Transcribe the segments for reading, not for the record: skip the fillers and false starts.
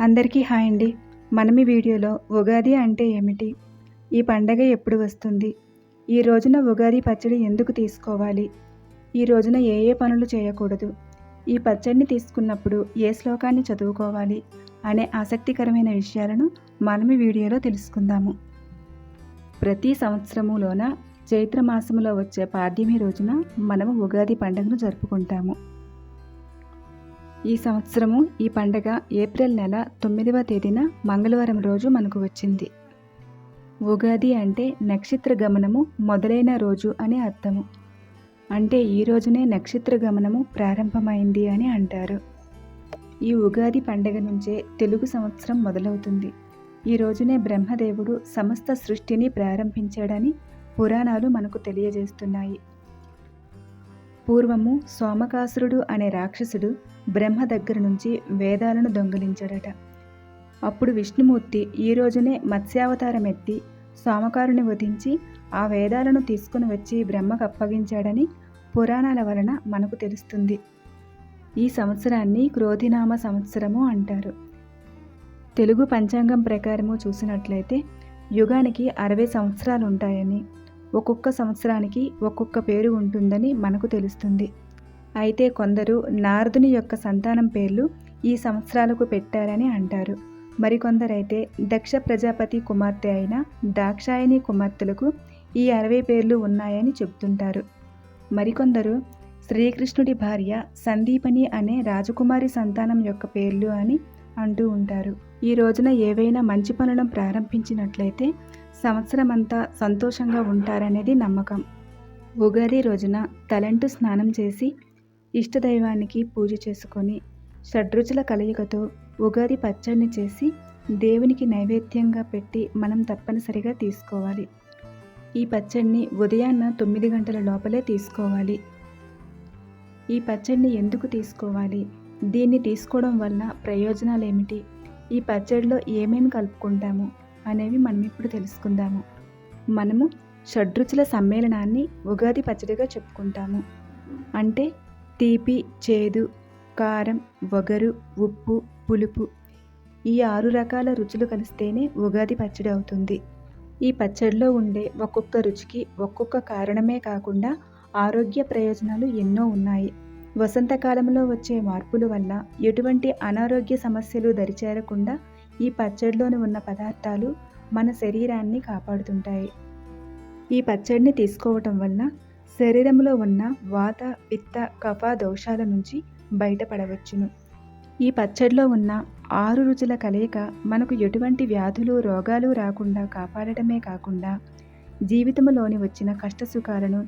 అందరికీ హాయ్ అండి. మనం ఈ వీడియోలో ఉగాది అంటే ఏమిటి? ఈ పండగ ఎప్పుడు వస్తుంది? ఈ రోజున ఉగాది పచ్చడి ఎందుకు తీసుకోవాలి? ఈ రోజున ఏ ఏ పనులు చేయకూడదు? ఈ పచ్చడిని తీసుకున్నప్పుడు ఏ శ్లోకాన్ని చదువుకోవాలి? అనే ఆసక్తికరమైన విషయాలను మనం ఈ వీడియోలో తెలుసుకుందాము. ప్రతి సంవత్సరములోన చైత్ర మాసములో వచ్చే పాడ్యమి రోజున మనము ఉగాది పండుగను జరుపుకుంటాము. ఈ సంవత్సరము ఈ పండగ ఏప్రిల్ నెల 9వ తేదీన మంగళవారం రోజు మనకు వచ్చింది. ఉగాది అంటే నక్షత్ర గమనము మొదలైన రోజు అని అర్థము. అంటే ఈ రోజునే నక్షత్ర గమనము ప్రారంభమైంది అని అంటారు. ఈ ఉగాది పండగ నుంచే తెలుగు సంవత్సరం మొదలవుతుంది. ఈ రోజునే బ్రహ్మదేవుడు సమస్త సృష్టిని ప్రారంభించాడని పురాణాలు మనకు తెలియజేస్తున్నాయి. పూర్వము సోమకాసురుడు అనే రాక్షసుడు బ్రహ్మ దగ్గర నుంచి వేదాలను దొంగిలించాడట. అప్పుడు విష్ణుమూర్తి ఈ రోజునే మత్స్యావతారం ఎత్తి సోమకారుని వధించి ఆ వేదాలను తీసుకుని వచ్చి బ్రహ్మకు అప్పగించాడని పురాణాల వలన మనకు తెలుస్తుంది. ఈ సంవత్సరాన్ని క్రోధినామ సంవత్సరము అంటారు. తెలుగు పంచాంగం ప్రకారము చూసినట్లయితే యుగానికి 60 సంవత్సరాలు ఉంటాయని, ఒక్కొక్క సంవత్సరానికి ఒక్కొక్క పేరు ఉంటుందని మనకు తెలుస్తుంది. అయితే కొందరు నారదుని యొక్క సంతానం పేర్లు ఈ సంవత్సరాలకు పెట్టారని అంటారు. మరికొందరైతే దక్ష ప్రజాపతి కుమార్తె అయిన దాక్షాయని కుమార్తెలకు ఈ 60 పేర్లు ఉన్నాయని చెబుతుంటారు. మరికొందరు శ్రీకృష్ణుడి భార్య సందీపని అనే రాజకుమారి సంతానం యొక్క పేర్లు అని అంటూ ఉంటారు. ఈ రోజున ఏవైనా మంచి పనులను ప్రారంభించినట్లయితే సంవత్సరమంతా సంతోషంగా ఉంటారనేది నమ్మకం. ఉగాది రోజున తలంటు స్నానం చేసి ఇష్టదైవానికి పూజ చేసుకొని షడ్రుచుల కలయికతో ఉగాది పచ్చడిని చేసి దేవునికి నైవేద్యంగా పెట్టి మనం తప్పనిసరిగా తీసుకోవాలి. ఈ పచ్చడిని ఉదయాన్న 9 గంటల లోపలే తీసుకోవాలి. ఈ పచ్చడిని ఎందుకు తీసుకోవాలి? దీన్ని తీసుకోవడం వలన ప్రయోజనాలు ఏమిటి? ఈ పచ్చడిలో ఏమేమి కలుపుకుంటాము అనేవి మనం ఇప్పుడు తెలుసుకుందాము. మనము షడ్రుచుల సమ్మేళనాన్ని ఉగాది పచ్చడిగా చెప్పుకుంటాము. అంటే తీపి, చేదు, కారం, వగరు, ఉప్పు, పులుపు ఈ 6 రకాల రుచులు కలిస్తేనే ఉగాది పచ్చడి అవుతుంది. ఈ పచ్చడిలో ఉండే ఒక్కొక్క రుచికి ఒక్కొక్క కారణమే కాకుండా ఆరోగ్య ప్రయోజనాలు ఎన్నో ఉన్నాయి. వసంతకాలంలో వచ్చే మార్పుల వల్ల ఎటువంటి అనారోగ్య సమస్యలు దరిచేరకుండా ఈ పచ్చడిలోని ఉన్న పదార్థాలు మన శరీరాన్ని కాపాడుతుంటాయి. ఈ పచ్చడిని తీసుకోవటం వల్ల శరీరంలో ఉన్న వాత, పిత్త, కఫ దోషాల నుంచి బయటపడవచ్చును. ఈ పచ్చడిలో ఉన్న 6 రుచుల కలయిక మనకు ఎటువంటి వ్యాధులు, రోగాలు రాకుండా కాపాడటమే కాకుండా జీవితంలోని వచ్చిన కష్టసుఖాలను,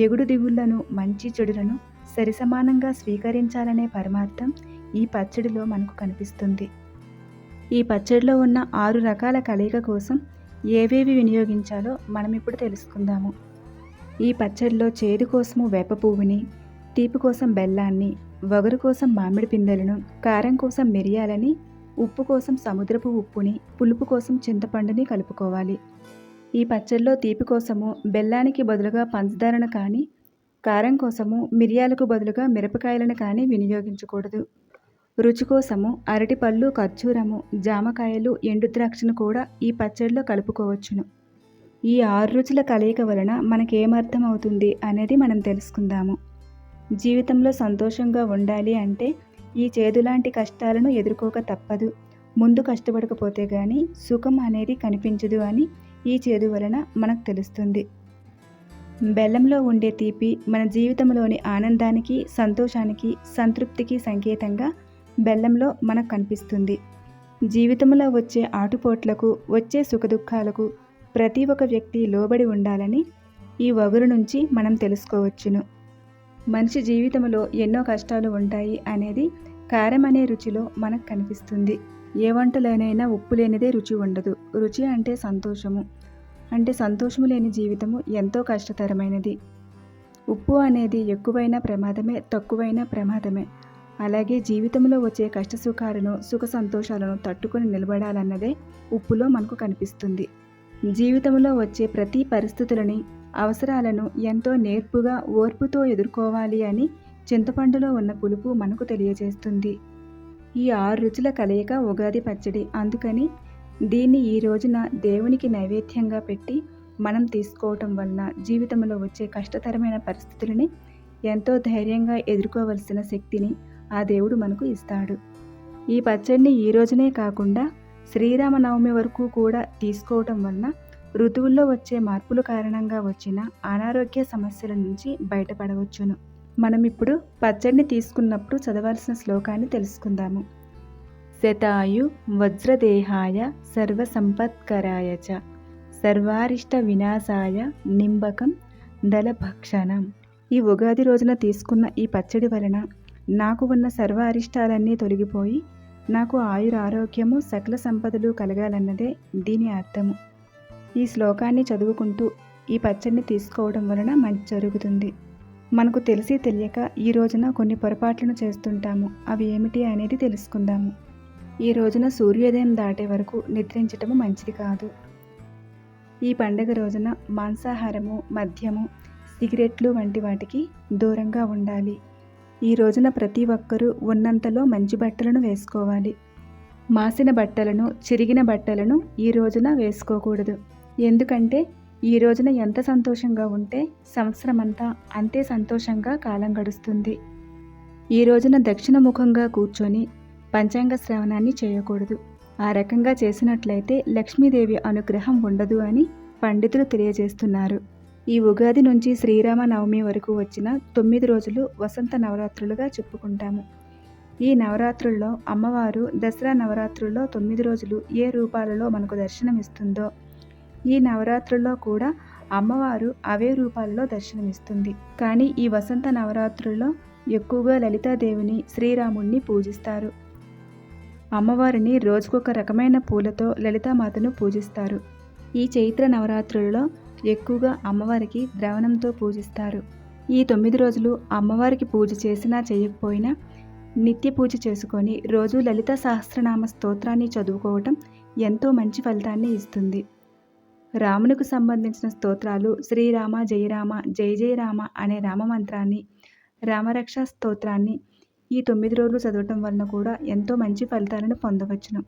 ఎగుడు దిగుళ్లను, మంచి చెడులను సరిసమానంగా స్వీకరించాలనే పరమార్థం ఈ పచ్చడిలో మనకు కనిపిస్తుంది. ఈ పచ్చడిలో ఉన్న 6 రకాల కలయిక కోసం ఏవేవి వినియోగించాలో మనం ఇప్పుడు తెలుసుకుందాము. ఈ పచ్చడిలో చేదు కోసము వేప పువ్వుని, తీపి కోసం బెల్లాన్ని, వగరు కోసం మామిడి పిందెలను, కారం కోసం మిరియాలని, ఉప్పు కోసం సముద్రపు ఉప్పుని, పులుపు కోసం చింతపండుని కలుపుకోవాలి. ఈ పచ్చడిలో తీపి కోసము బెల్లానికి బదులుగా పంచదారను కానీ, కారం కోసము మిరియాలకు బదులుగా మిరపకాయలను కానీ వినియోగించకూడదు. రుచి కోసము అరటిపళ్ళు, ఖర్జూరము, జామకాయలు, ఎండు ద్రాక్షను కూడా ఈ పచ్చడిలో కలుపుకోవచ్చును. ఈ 6 రుచుల కలయిక వలన మనకేమర్థం అవుతుంది అనేది మనం తెలుసుకుందాము. జీవితంలో సంతోషంగా ఉండాలి అంటే ఈ చేదు లాంటి కష్టాలను ఎదుర్కోక తప్పదు. ముందు కష్టపడకపోతే కానీ సుఖం అనేది కనిపించదు అని ఈ చేదు వలన మనకు తెలుస్తుంది. బెల్లంలో ఉండే తీపి మన జీవితంలోని ఆనందానికి, సంతోషానికి, సంతృప్తికి సంకేతంగా బెల్లంలో మనకు కనిపిస్తుంది. జీవితంలో వచ్చే ఆటుపోట్లకు, వచ్చే సుఖదుఖాలకు ప్రతి ఒక్క వ్యక్తి లోబడి ఉండాలని ఈ వగరు నుంచి మనం తెలుసుకోవచ్చును. మనిషి జీవితంలో ఎన్నో కష్టాలు ఉంటాయి అనేది కారం అనే రుచిలో మనకు కనిపిస్తుంది. ఏ వంటలోనైనా ఉప్పు లేనిదే రుచి ఉండదు. రుచి అంటే సంతోషము. అంటే సంతోషము లేని జీవితము ఎంతో కష్టతరమైనది. ఉప్పు అనేది ఎక్కువైనా ప్రమాదమే, తక్కువైనా ప్రమాదమే. అలాగే జీవితంలో వచ్చే కష్టసుఖాలను, సుఖ సంతోషాలను తట్టుకొని నిలబడాలన్నదే ఉప్పులో మనకు కనిపిస్తుంది. జీవితంలో వచ్చే ప్రతి పరిస్థితులని, అవసరాలను ఎంతో నేర్పుగా, ఓర్పుతో ఎదుర్కోవాలి అని చింతపండులో ఉన్న పులుపు మనకు తెలియజేస్తుంది. ఈ 6 రుచుల కలయిక ఉగాది పచ్చడి. అందుకని దీన్ని ఈ రోజున దేవునికి నైవేద్యంగా పెట్టి మనం తీసుకోవటం వలన జీవితంలో వచ్చే కష్టతరమైన పరిస్థితులని ఎంతో ధైర్యంగా ఎదుర్కోవలసిన శక్తిని ఆ దేవుడు మనకు ఇస్తాడు. ఈ పచ్చడిని ఈ రోజునే కాకుండా శ్రీరామనవమి వరకు కూడా తీసుకోవటం వలన ఋతువుల్లో వచ్చే మార్పుల కారణంగా వచ్చిన అనారోగ్య సమస్యల నుంచి బయటపడవచ్చును. మనం ఇప్పుడు పచ్చడిని తీసుకున్నప్పుడు చదవాల్సిన శ్లోకాన్ని తెలుసుకుందాము. శతాయు వజ్రదేహాయ సర్వసంపత్కరాయ చ సర్వారిష్ట వినాశాయ నింబకం దళభక్షణం. ఈ ఉగాది రోజున తీసుకున్న ఈ పచ్చడి వలన నాకు ఉన్న సర్వ అరిష్టాలన్నీ తొలగిపోయి నాకు ఆయురారోగ్యము సకల సంపదలు కలగాలన్నదే దీని అర్థము. ఈ శ్లోకాన్ని చదువుకుంటూ ఈ పచ్చడిని తీసుకోవడం వలన మంచి జరుగుతుంది. మనకు తెలిసి తెలియక ఈ రోజున కొన్ని పొరపాట్లను చేస్తుంటాము. అవి ఏమిటి అనేది తెలుసుకుందాము. ఈ రోజున సూర్యోదయం దాటే వరకు నిద్రించటము మంచిది కాదు. ఈ పండగ రోజున మాంసాహారము, మద్యము, సిగరెట్లు వంటి వాటికి దూరంగా ఉండాలి. ఈ రోజున ప్రతి ఒక్కరూ ఉన్నంతలో మంచి బట్టలను వేసుకోవాలి. మాసిన బట్టలను, చిరిగిన బట్టలను ఈ రోజున వేసుకోకూడదు. ఎందుకంటే ఈ రోజున ఎంత సంతోషంగా ఉంటే సంవత్సరమంతా అంతే సంతోషంగా కాలం గడుస్తుంది. ఈ రోజున దక్షిణముఖంగా కూర్చొని పంచాంగ శ్రవణాన్ని చేయకూడదు. ఆ రకంగా చేసినట్లయితే లక్ష్మీదేవి అనుగ్రహం ఉండదు అని పండితులు తెలియజేస్తున్నారు. ఈ ఉగాది నుంచి శ్రీరామనవమి వరకు వచ్చిన 9 రోజులు వసంత నవరాత్రులుగా చెప్పుకుంటాము. ఈ నవరాత్రుల్లో అమ్మవారు దసరా నవరాత్రుల్లో 9 రోజులు ఏ రూపాలలో మనకు దర్శనమిస్తుందో ఈ నవరాత్రుల్లో కూడా అమ్మవారు అవే రూపాలలో దర్శనమిస్తుంది. కానీ ఈ వసంత నవరాత్రుల్లో ఎక్కువగా లలితాదేవిని, శ్రీరాముణ్ణి పూజిస్తారు. అమ్మవారిని రోజుకొక రకమైన పూలతో లలితామాతను పూజిస్తారు. ఈ చైత్ర నవరాత్రుల్లో ఎక్కువగా అమ్మవారికి ద్రవణంతో పూజిస్తారు. ఈ 9 రోజులు అమ్మవారికి పూజ చేసినా చేయకపోయినా నిత్య పూజ చేసుకొని రోజు లలిత సహస్రనామ స్తోత్రాన్ని చదువుకోవటం ఎంతో మంచి ఫలితాన్ని ఇస్తుంది. రామునికి సంబంధించిన స్తోత్రాలు శ్రీరామ జయరామ జయ జయ రామ అనే రామమంత్రాన్ని, రామరక్ష స్తోత్రాన్ని ఈ 9 రోజులు చదవటం వలన కూడా ఎంతో మంచి ఫలితాలను పొందవచ్చును.